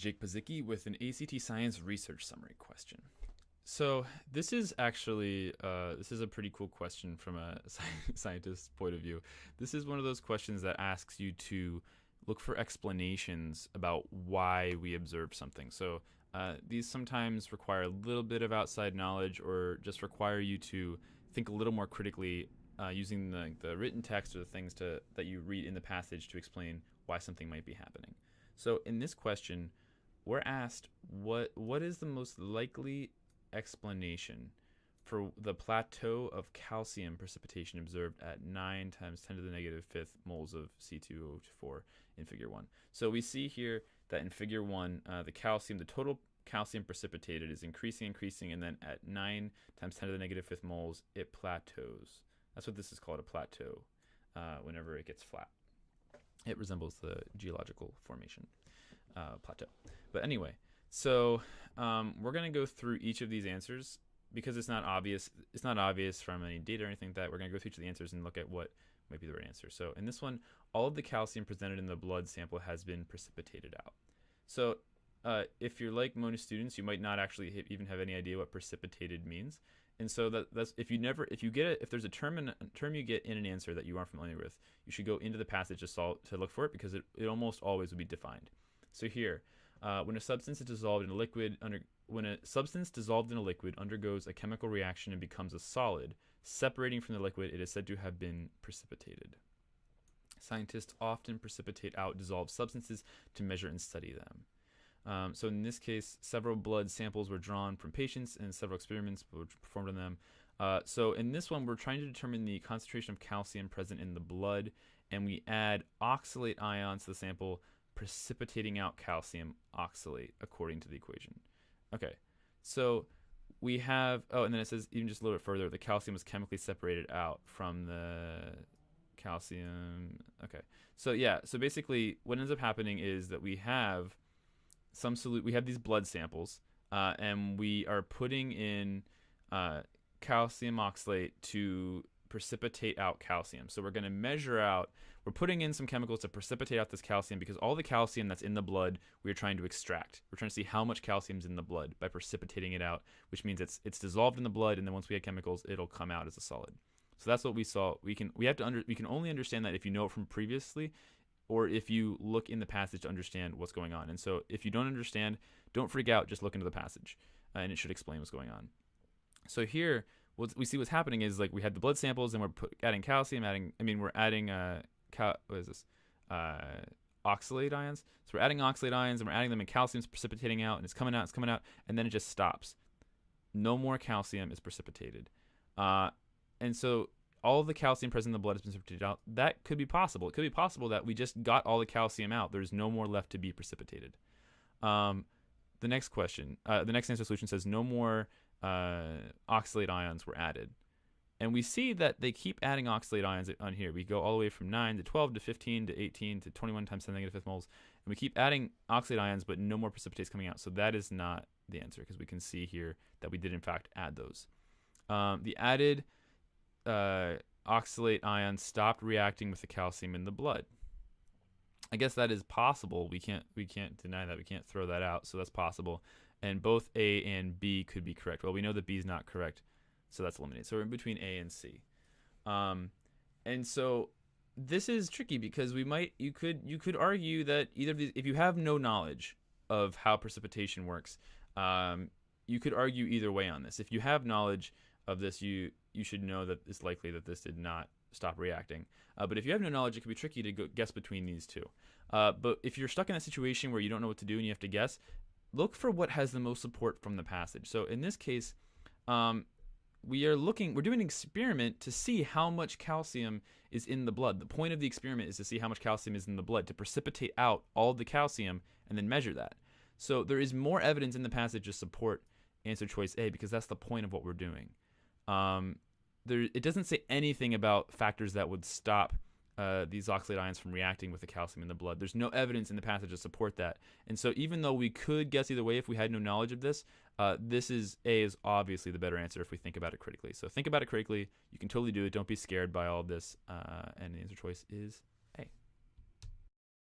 Jake Pazicki with an ACT Science research summary question. So this is actually this is a pretty cool question from a scientist's point of view. This is one of those questions that asks you to look for explanations about why we observe something. So these sometimes require a little bit of outside knowledge, or just require you to think a little more critically using the written text or the things that you read in the passage to explain why something might be happening. So in this question, we're asked what is the most likely explanation for the plateau of calcium precipitation observed at 9 times 10 to the negative fifth moles of C2O4 in figure 1. So we see here that in figure 1, the total calcium precipitated is increasing, and then at 9 times 10 to the negative fifth moles, it plateaus. That's what this is called, a plateau, whenever it gets flat. It resembles the geological formation plateau. But anyway, so we're going to go through each of these answers because it's not obvious. It's not obvious from any data or anything like that. We're going to go through each of the answers and look at what might be the right answer. So in this one, all of the calcium presented in the blood sample has been precipitated out. So if you're like most students, you might not actually even have any idea what precipitated means. And so that's if there's a term you get in an answer that you aren't familiar with, you should go into the passage to look for it, because it almost always will be defined. So here, when a substance is dissolved in a liquid undergoes a chemical reaction and becomes a solid, separating from the liquid, it is said to have been precipitated. Scientists often precipitate out dissolved substances to measure and study them. So in this case, several blood samples were drawn from patients and several experiments were performed on them. So in this one, we're trying to determine the concentration of calcium present in the blood, and we add oxalate ions to the sample, precipitating out calcium oxalate according to the equation. Okay, so we have, and then it says even just a little bit further, the calcium was chemically separated out from the calcium. Okay, so yeah, so basically what ends up happening is that we have we have these blood samples, and we are putting in calcium oxalate to precipitate out calcium. So we're going to we're putting in some chemicals to precipitate out this calcium, because all the calcium that's in the blood we're trying to extract. We're trying to see how much calcium's in the blood by precipitating it out, which means it's dissolved in the blood, and then once we add chemicals, it'll come out as a solid. So that's what we saw. We can only understand that if you know it from previously, or if you look in the passage to understand what's going on. And so if you don't understand, don't freak out, just look into the passage, and it should explain what's going on. So here, what we see what's happening is, like, we had the blood samples, and we're adding calcium, we're adding oxalate ions. So we're adding oxalate ions, and we're adding them, and calcium's precipitating out, and it's coming out, and then it just stops. No more calcium is precipitated. And so all of the calcium present in the blood has been precipitated out. That could be possible. It could be possible that we just got all the calcium out. There's no more left to be precipitated. The next question, the next answer solution says no more oxalate ions were added. And we see that they keep adding oxalate ions on here. We go all the way from 9 to 12 to 15 to 18 to 21 times 10 to the negative fifth moles. And we keep adding oxalate ions, but no more precipitates coming out. So that is not the answer, because we can see here that we did, in fact, add those. The added oxalate ions stopped reacting with the calcium in the blood. I guess that is possible. We can't deny that. We can't throw that out. So that's possible. And both A and B could be correct. Well, we know that B is not correct, so that's eliminated. So we're in between A and C. And so this is tricky, because you could argue that either of these, if you have no knowledge of how precipitation works, you could argue either way on this. If you have knowledge of this, you should know that it's likely that this did not stop reacting. But if you have no knowledge, it can be tricky to guess between these two. But if you're stuck in a situation where you don't know what to do and you have to guess, look for what has the most support from the passage. So in this case, we're doing an experiment to see how much calcium is in the blood. The point of the experiment is to see how much calcium is in the blood, to precipitate out all the calcium and then measure that. So there is more evidence in the passage to support answer choice A, because that's the point of what we're doing. It doesn't say anything about factors that would stop these oxalate ions from reacting with the calcium in the blood. There's no evidence in the passage to support that. And so even though we could guess either way if we had no knowledge of this, A is obviously the better answer if we think about it critically. So think about it critically. You can totally do it. Don't be scared by all of this. And the answer choice is